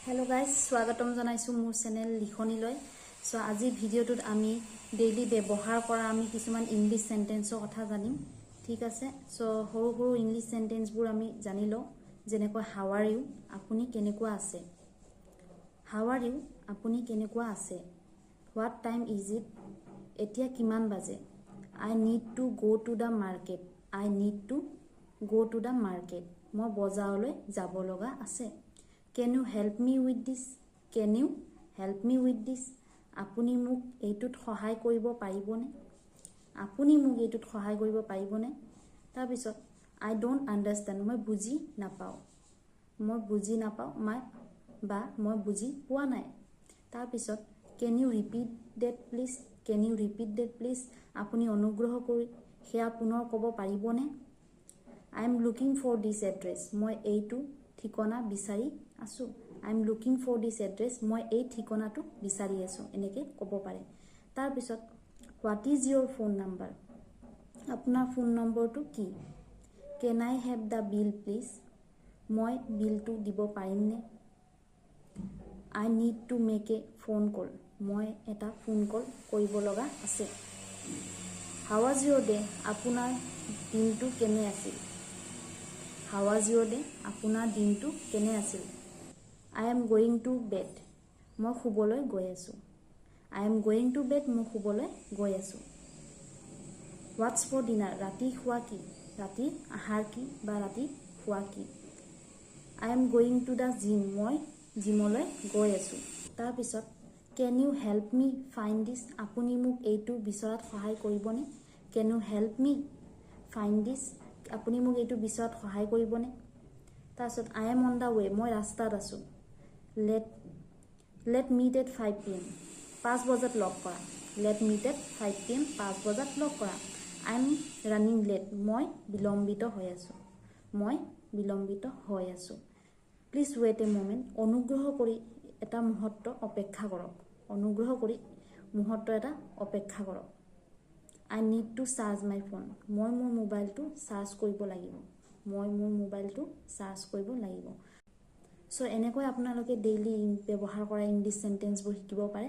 Hello guys, স্বাগতম জনাইছো মোৰ চেনেল লিখনি লৈ। সো আজি ভিডিওটোত আমি ডেইলি ব্যৱহাৰ কৰা আমি কিছুমান ইংলিশ সেন্টেন্সৰ কথা জানিম। ঠিক আছে, সো সৰু সৰু ইংলিশ সেন্টেন্সবোৰ আমি জানি লওঁ। যেনেকৈ হাউ আৰ ইউ, আপুনি কেনেকুৱা আছে। হাউ আৰ ইউ, আপুনি কেনেকুৱা আছে। হোৱাট টাইম ইজ ইট, এতিয়া কিমান বাজে। I need to go to the market, I need to go to the market, মই বজাৰলৈ যাব লগা আছে। Can you help me with this? Can you help me with this? আপুনি মোক এইটোত সহায় কৰিব পাৰিবনে? আপুনি মোক এইটোত সহায় কৰিব পাৰিবনে? তাৰপিছত I don't understand, মই বুজি নাপাওঁ। মই বুজি নাপাওঁ মই বুজি পোৱা নাই। তাৰপিছত Can you repeat that please? Can you repeat that please? আপুনি অনুগ্ৰহ কৰি সেয়া পুনৰ ক'ব পাৰিবনে? I am looking for this address, মই এইটো ঠিকনা বিচাৰি আছো। I am looking for this address, মই এই ঠিকনাটো বিচাৰি আছো, এনেকৈ ক'ব পাৰে। তাৰপিছত What is your phone number? আপোনাৰ ফোন নম্বৰটো কি? Can I have the bill please? মই বিলটো দিব পাৰিমনে? I need to make a phone call, মই এটা ফোন কল কৰিব লগা আছে। How was your day? আপোনাৰ দিনটো কেনে আছিল? How was your day? আপোনাৰ দিনটো কেনে আছিল? I am going to bed, মই শুবলৈ গৈ আছো। I am going to bed, মই শুবলৈ গৈ আছো। What's for dinner? ৰাতি খোৱা কি? ৰাতি আহাৰ কি বা ৰাতি খোৱা কি? I am going to the gym, মই জিমলৈ গৈ আছো। তাৰপিছত Can you help me find this? আপুনি মোক এইটো বিচৰাত সহায় কৰিবনে? Can you help me find this? আপুনি মোক এইটো বিচৰাত সহায় কৰিবনে? তাৰপিছত I am on the way, মই ৰাস্তাত আছো। Let meet at 5 PM, 5 বজাত লগ কৰা। Let meet at 5 PM, 5 বজাত লগ কৰা। I am running late, মই বিলম্বিত হৈ আছো। মই বিলম্বিত হৈ আছো। Please wait a moment, অনুগ্ৰহ কৰি এটা মুহূৰ্ত অপেক্ষা কৰক। অনুগ্ৰহ কৰি মুহূৰ্ত এটা অপেক্ষা কৰক। I need to charge my phone, মই মোৰ মোবাইলটো চাৰ্জ কৰিব লাগিব। মই মোৰ মোবাইলটো চাৰ্জ কৰিব লাগিব। সো এনেকৈ আপোনালোকে ডেইলি ব্যৱহাৰ কৰা ইংলিশ সেন্টেন্সবোৰ শিকিব পাৰে।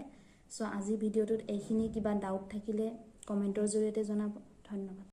সো আজি ভিডিওটোত এইখিনি কিবা ডাউট থাকিলে কমেন্টৰ জৰিয়তে জনাব। ধন্যবাদ।